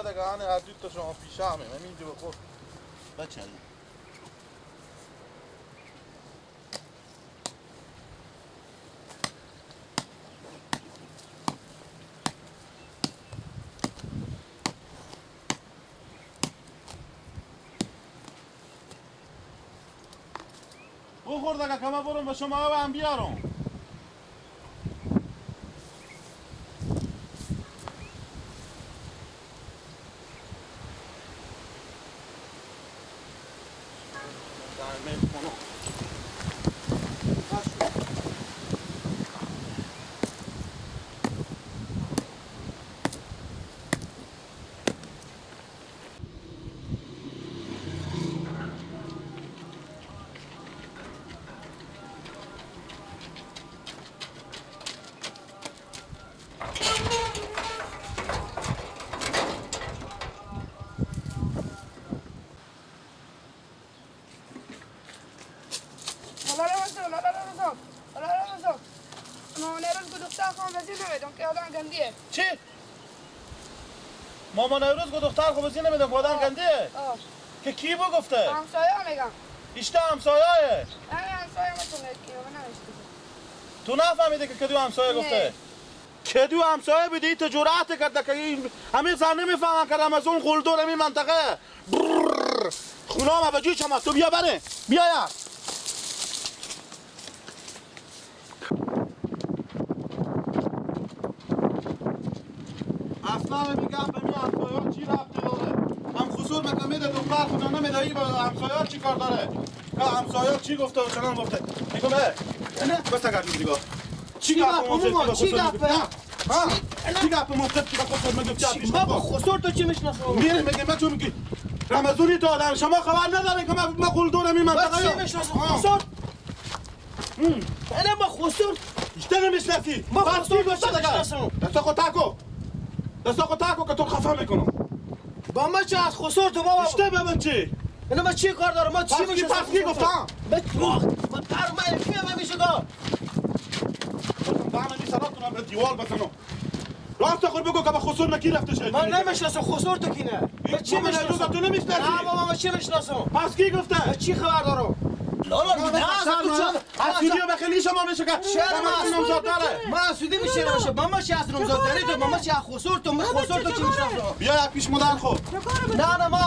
بدگان از دوت شما پیشامه من اینجا بخور بچه بخور دگه کما برون به شما هم بیارم چی؟ مامان امروز گفت دختر خوب از این نمیدن که آدم گندیه؟ که کی بو گفته؟ همسایه میگم اشته همسایه همسایه متونه که من نمیشته تو نفهمیده که کدو همسایه گفته؟ کدو همسایه بیدی تو جرأت کرده که همه زن نمیفهمن کردم از اون قلدر همین منطقه خونا ما بجوی چما تو بیا بره بیا یا اصلا میگم به می همسایه چی ربطی داره هم خصور میده دختر خدا نمیده ای با همسایه چی کار داره که همسایه چی گفته و چنان گفته میگم نه بس اگر دیگه چی گپ مفت چی گپ ها چی گپ مفت که خصور میگه بابا خصور تو چی میشناسو میره میگه من تو میگی رمضانی تو آدم شما خبر نداره که من قلدرم این منطقه چی میشناسو خصور انا ما خصور اشته نمیشناسی ما خصور تو چی میشناسو دستا تاکو که تو خفه میکنم با ما چه از خصور تو بابا اشته به من چی اینا ما چی کار دارم ما چی میشه پس کی گفتم من در من کی من میشه گفت من این سرات کنم به دیوار بزنم راست خود بگو که به خصور نکی رفته شد من نمیشناسم خصور تو کی نه من چی میشناسم تو نمیشناسی نه بابا من چی میشناسم پس کی گفته من چی خبر دارم لالا نه تو چه اسودیو به خیلی شما میشه که شما نمزاد داره ما اسودی میشه باشه ماما چی از نمزاد داری تو ماما چی از خصور تو خصور تو چی میشناسم بیا یک پیش مدن خود نه ما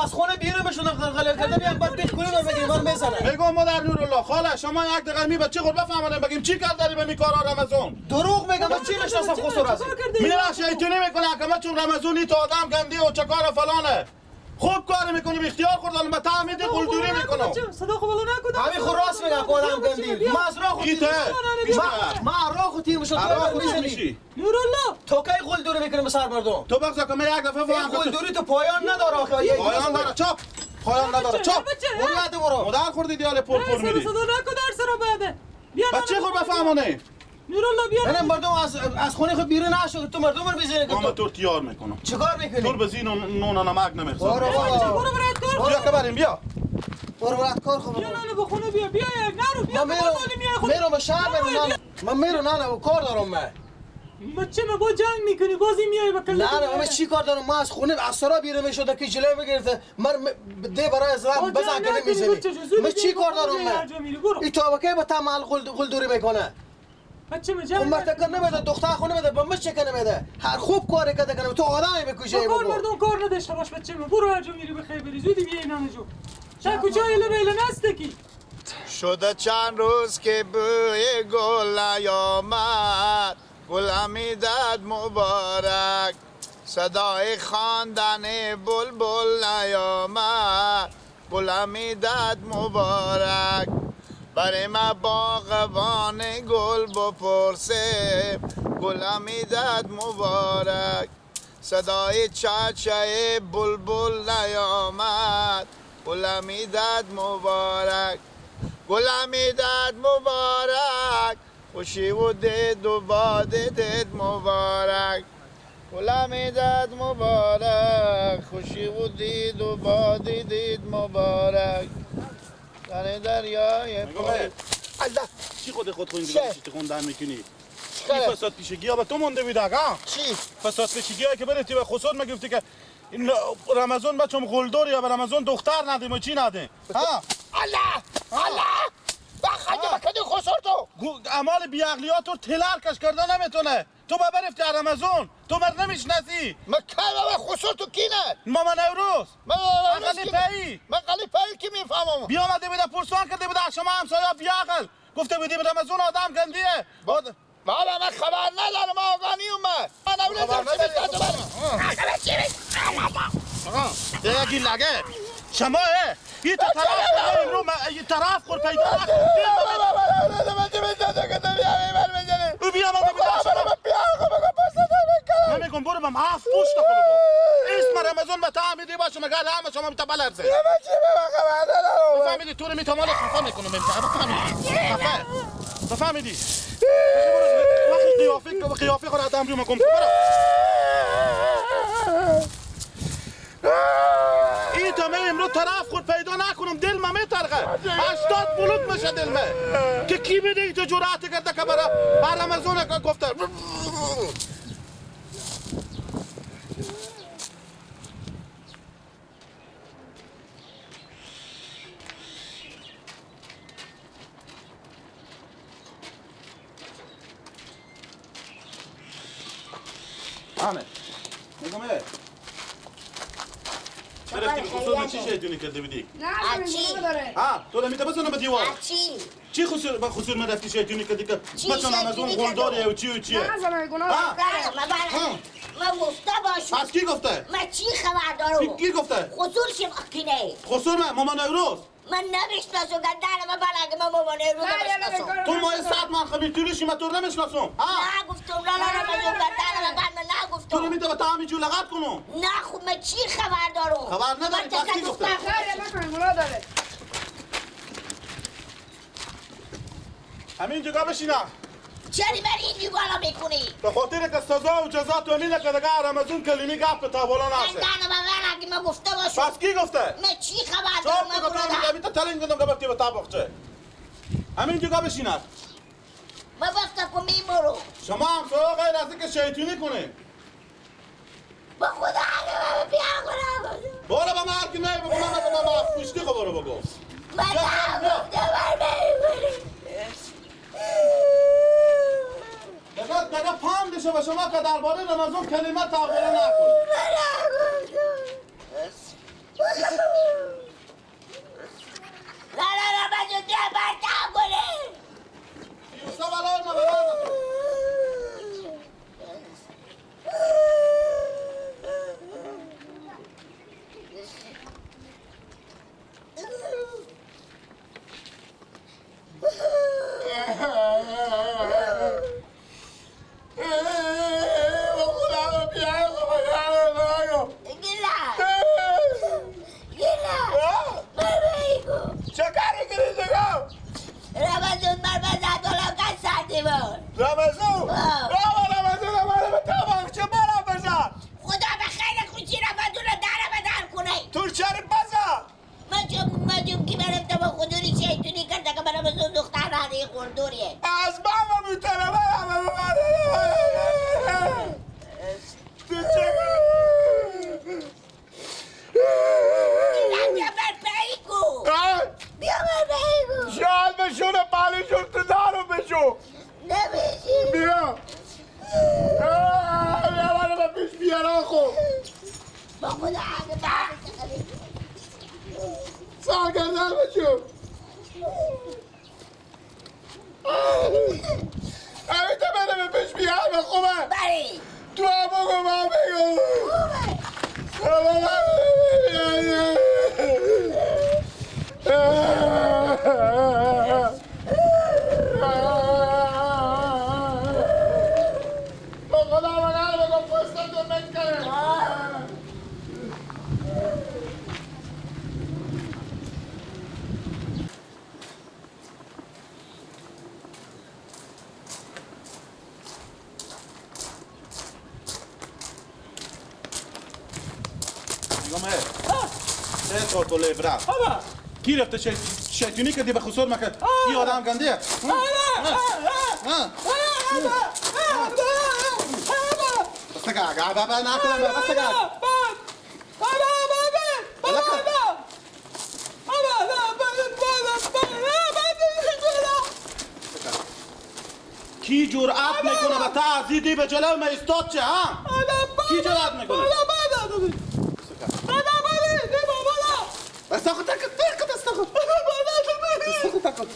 از خونه بیرون بشون غلغله کردم یک بار بیت کنیم و بگیم من میزنم بگو مادر نورالله خاله شما یک دقیقه می بچه خود بفهمونیم بگیم چی کار داری به می کارا رمضان دروغ میگم من چی میشناسم خصور از میره شیطانی میکنه که من چون رمضانی تو آدم گندی و چه کار فلانه خوب کار میکنیم اختیار خوردن به تعمید قلدری میکنم صدا خوب بالا نکن همین خود راست میگه که آدم گندی ما از راه خودی ما راه خودی میشد تو میزنی نورالله تو کی قلدری میکنی به سر مردم تو بگذار که من یک دفعه فهم قلدری تو پایان نداره آخه پایان داره چاپ پایان نداره چاپ اوریات برو مادر خوردی دیال پر میری صدا نکن در سر بعده بچه خود بفهمونه نورالله بیا من مردم از خونه خود بیرون نشد تو مردم رو میزنی که تو تیار میکنم چیکار میکنی تو بزین و نون و نمک نمیخوام برو برات کار بیا که بریم بیا برو برات کار خوب بیا نانو به خونه بیا یک نرو بیا میرم به شهر میرم من میرم نه کار دارم من بچه ما با جنگ میکنی بازی میای با کله نه من چی کار دارم ما از خونه از سرا بیرون میشد که جلوی میگرفت من ده برای زرم بزن که نمیزنی من چی کار دارم من این تو که با تمال قلدری میکنه بچه ما جنگ مرتکر نمیده دختر خونه نمیده با مش چه نمیده هر خوب کاری کرده کنه تو آدمی بکشه کار مردم کار نداشته باش بچه ما برو هر جا میری بخیر بری زودی بیا اینا جو چه کجای لبیل نستکی شده چند روز که بوی گل نیامد گل میداد مبارک صدای خواندن بلبل نیامد گل میداد مبارک برای ما باغبان گل بپرسه گل میداد مبارک صدای چاچای بلبل نیامد گل میداد مبارک گل میداد مبارک خوشی و دید و باد دید مبارک گل میداد مبارک خوشی و دید و باد دید مبارک در دریای الله چی خود خون دیگه چی خوندن میکنی این فساد پیشگی ها به تو مونده بیده ها چی فساد پیشگی هایی که برسی به خصوص میگفتی که این رمضان بچم غلدور یا به رمضان دختر ندیم و چی ندیم ها الله بخاطر بکدی خسر تو اعمال بیعقلیات رو تلر کش کرده نمیتونه تو با برفتی رمضان تو مرد نمیشناسی مکه خسر تو کینه ماما نوروز اقلی پایی اقلی پایی کی میفهمم بیا آمده بوده پرسان کرده بوده شما همسایا بیعقل گفته بودیم رمضان آدم گندیه بابا من خبر ندارم آقانی اومد من نمیدونم چی یکی لگه شما این تا طرف رو این طرف خور پیدا نکن او بیا آمده بوده شما نمیگم برو بم هفت پشت خود اسم رمضان به تعمیدی باشه مگه همه شما میتا بلرزه بفهمیدی تو رو میتا مالک خفا میکنم بفهمیدی وقتی قیافه خود آدم رو مکن این تا من امروز طرف خود پیدا نکنم دل ما میترقه 80 بلوک میشه دل ما که کی میده ای تو جرأت کرده که برای رمضان گفته آمه نگمه برفتی خصوصا چی شیطونی کرده بودی؟ نه چی؟ داره ها تو نمیته بزنم به دیوار چی؟ چی خصوص من رفتی شیطونی کردی که مثلا رمضان غلداریه و چی و چیه؟ نه زنه گناه من گفته باشم پس کی گفته؟ من چی خبر دارم؟ کی گفته؟ خصوص شمخینه خصوص من ماما نوروز من نمیشناسم گندر من بلگه من مامانه رو نمیشناسم تو ما ساعت من خبیر توریشی من تو رو نمیشناسم نگفتم نه گندر من نگفتم تو نمیده به تعمی جو لغت کنم نه خب من چی خبر دارم؟ خبر نداری پس کی گفته؟ گناه داره همین جگاه بشینم چری بری این دیگالا میکنی؟ به خاطر که سزا و جزا تو امین که دیگه رمضان کلمی گفت تا بالا نشه من من گفته باشم پس کی گفته؟ من چی خبر دارم؟ چوب گفتم نمیده تلنگ کردم که برتی به تابخچه همین جگاه بشینم من بسته کن میمورو شما هم سوال غیر از اینکه شیطونی کنه با خدا اگه بیا کنم برو با مرکی نه بگو من پشتی خب برو بگو من نگفته دیگه پام دشه به شما که درباره رمضان کلمه تغییر نکن نه من جدی برتم کنه یوسف الان نبرد کی رفته شیطونی کردی به خسور مکرد این آدم گندیه بسته که بابا نکنم بسته که کی جرأت میکنه به تعذیدی به جلو ما استاد چه ها؟ کی جرأت میکنه؟ استاخو تاکت تاکت استاخو استاخو تاکت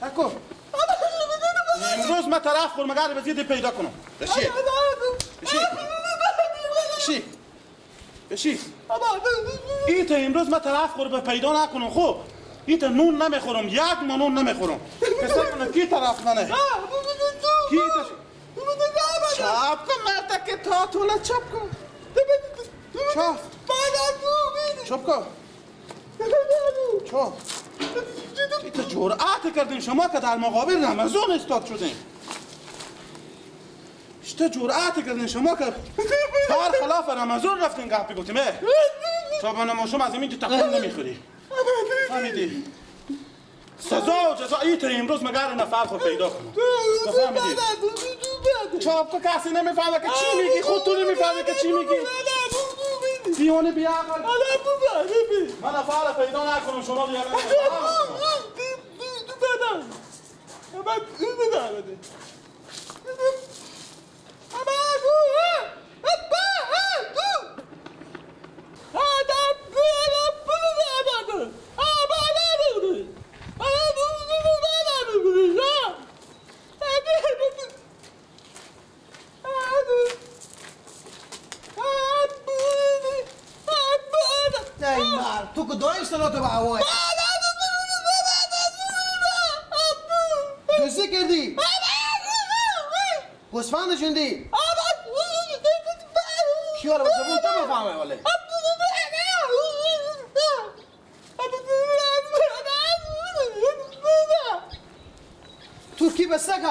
تاکو امروز ما طرف خور مگر بزید پیدا کنم بشی بشی بشی ایتا امروز ما طرف خور به پیدا نکنم خب ایتا نون نمیخورم یک ما نون نمیخورم پسر کنم کی طرف منه کی ایتا چاپ کن مرتا که تا تولا چاپ کن چاپ چاپ کن چاپ ایتا جرأت کردین شما که در مقابل رمضان استاد شدین ایتا جرأت کردین شما که بر خلاف رمضان رفتین گپی گفتیم تا با نماشم از این تو تقل نمیخوری فهمیدی؟ سزا و جزا ایتا امروز مگر نفر خود پیدا کنم فهمیدی؟ چاپ که کسی نمیفهمه که چی میگی خود تو نمیفهمه که چی میگی دیوانه بیاقل من نفر پیدا نکنم شما بیاقل تو که دایم صلات به هوای دوستی کردی گسفند شندی کیار به زبون تو بفهمه ولی ترکی بسته که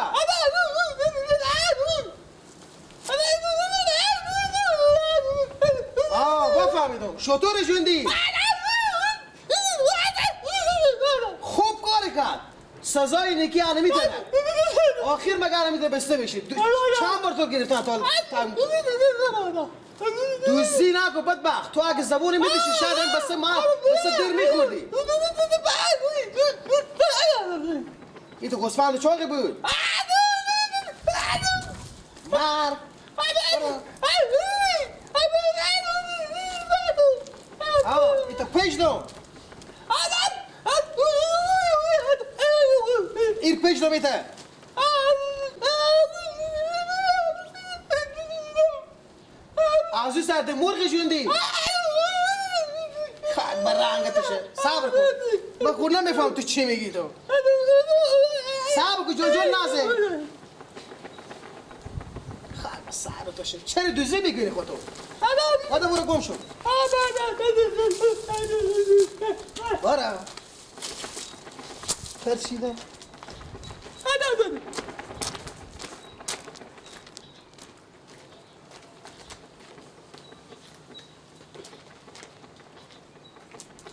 بفهمیدم شطور شندی خوب کار کرد سزای نیکی آنه میتونه آخر مگر میده بسته بشید چند بار تو گرفتن تا دوستی نکو بدبخت تو اگه زبون میدیشی شاید این بسته ما بسته دیر میخوردی ای تو گسفند چاقی بود مر ای تو پیش دو این پیش دو میته آزو سرد مرغ جوندی خواهد برنگتشه صبر کن من خود نمیفهم تو چی میگی تو صبر کن جون نازه خواهد بسر توشه چرا دوزی میگیری خود تو آده برو گم شو برا ترسیده